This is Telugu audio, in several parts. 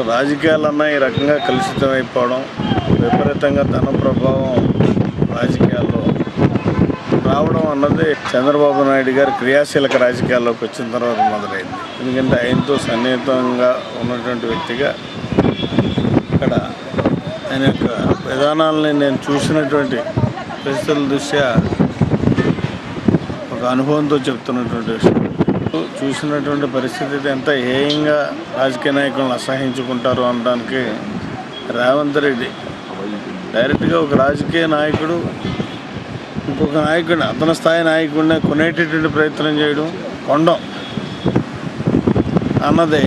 రాజకీయాలన్నా ఈ రకంగా కలుషితమైపోవడం, విపరీతంగా ధన ప్రభావం రాజకీయాల్లో రావడం అన్నది చంద్రబాబు నాయుడు గారు క్రియాశీలక రాజకీయాల్లోకి వచ్చిన తర్వాత మొదలైంది. ఎందుకంటే ఆయనతో సన్నిహితంగా ఉన్నటువంటి వ్యక్తిగా ఇక్కడ ఆయన యొక్క విధానాలని నేను చూసినటువంటి పరిస్థితుల దృష్ట్యా ఒక అనుభవంతో చెప్తున్నటువంటి విషయం. చూసినటువంటి పరిస్థితి ఎంత హేయంగా రాజకీయ నాయకులను అసహించుకుంటారు అనడానికి రేవంత్ రెడ్డి డైరెక్ట్గా ఒక రాజకీయ నాయకుడు ఇంకొక నాయకుడిని అతని స్థాయి నాయకుడిని కొనేటటువంటి ప్రయత్నం చేయడం, కొండం అన్నది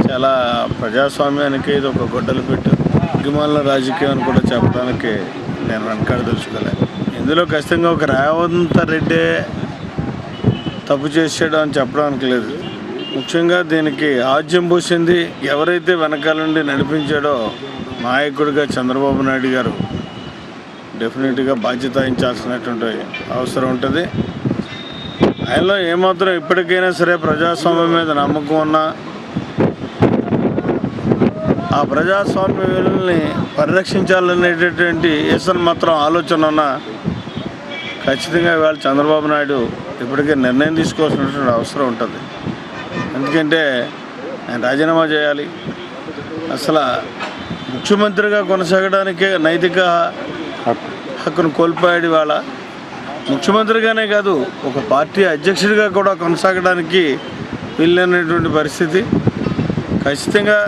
చాలా ప్రజాస్వామ్యానికి ఇది ఒక గొడ్డలు పెట్టు ఉద్యమాల రాజకీయం అని కూడా చెప్పడానికి నేను వెనకాడదలుచుకోలేదు. ఇందులో ఖచ్చితంగా ఒక రేవంత్ రెడ్డి తప్పు చేసాడు అని చెప్పడానికి లేదు. ముఖ్యంగా దీనికి ఆజ్యం పోసింది ఎవరైతే వెనకాల నుండి నడిపించాడో నాయకుడిగా చంద్రబాబు నాయుడు గారు డెఫినెట్గా బాధ్యత వహించాల్సినటువంటి అవసరం ఉంటుంది. ఆయనలో ఏమాత్రం ఇప్పటికైనా సరే ప్రజాస్వామ్యం మీద నమ్మకం ఉన్నా, ఆ ప్రజాస్వామ్య విలువల్ని పరిరక్షించాలనేటటువంటి ఏసన్ మాత్రం ఆలోచన ఉన్నా ఖచ్చితంగా ఇవాళ చంద్రబాబు నాయుడు ఇప్పటికే నిర్ణయం తీసుకోవాల్సినటువంటి అవసరం ఉంటుంది. ఎందుకంటే ఆయన రాజీనామా చేయాలి. అసలు ముఖ్యమంత్రిగా కొనసాగడానికే నైతిక హక్కును కోల్పోయాడు. ఇవాళ ముఖ్యమంత్రిగానే కాదు, ఒక పార్టీ అధ్యక్షుడిగా కూడా కొనసాగడానికి వీలైనటువంటి పరిస్థితి. ఖచ్చితంగా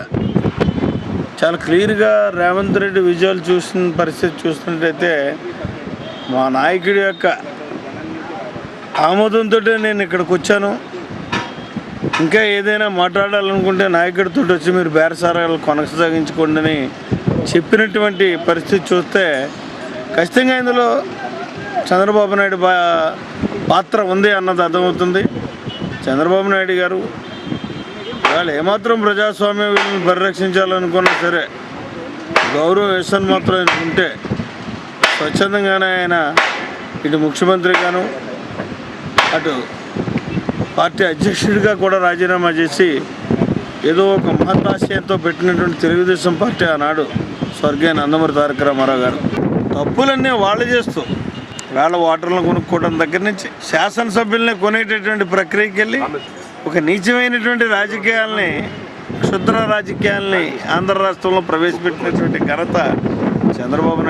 చాలా క్లియర్గా రేవంత్ రెడ్డి విజయాలు చూసిన పరిస్థితి చూసినట్టయితే మా నాయకుడి యొక్క ఆమోదంతో నేను ఇక్కడికి వచ్చాను. ఇంకా ఏదైనా మాట్లాడాలనుకుంటే నాయకుడితో వచ్చి మీరు బేరసారాలు కొనసాగించుకోండి అని చెప్పినటువంటి పరిస్థితి చూస్తే ఖచ్చితంగా ఇందులో చంద్రబాబు నాయుడు పాత్ర ఉంది అన్నది అర్థమవుతుంది. చంద్రబాబు నాయుడు గారు వాళ్ళు ఏమాత్రం ప్రజాస్వామ్య విలువను పరిరక్షించాలనుకున్నా సరే గౌరవం వేసని మాత్రం ఆయన ఉంటే స్వచ్ఛందంగానే ఆయన ఇటు ముఖ్యమంత్రిగాను అటు పార్టీ అధ్యక్షుడిగా కూడా రాజీనామా చేసి ఏదో ఒక మహతాశయంతో పెట్టినటువంటి తెలుగుదేశం పార్టీ ఆనాడు స్వర్గీయ నందమూరి తారక రామారావు గారు తప్పులన్నీ వాళ్ళు చేస్తూ వాళ్ళ ఓటర్లను కొనుక్కోవడం దగ్గర నుంచి శాసనసభ్యుల్ని కొనేటటువంటి ప్రక్రియకి వెళ్ళి ఒక నీచమైనటువంటి రాజకీయాల్ని, క్షుద్ర రాజకీయాల్ని ఆంధ్ర రాష్ట్రంలో ప్రవేశపెట్టినటువంటి ఘనత చంద్రబాబు నాయుడు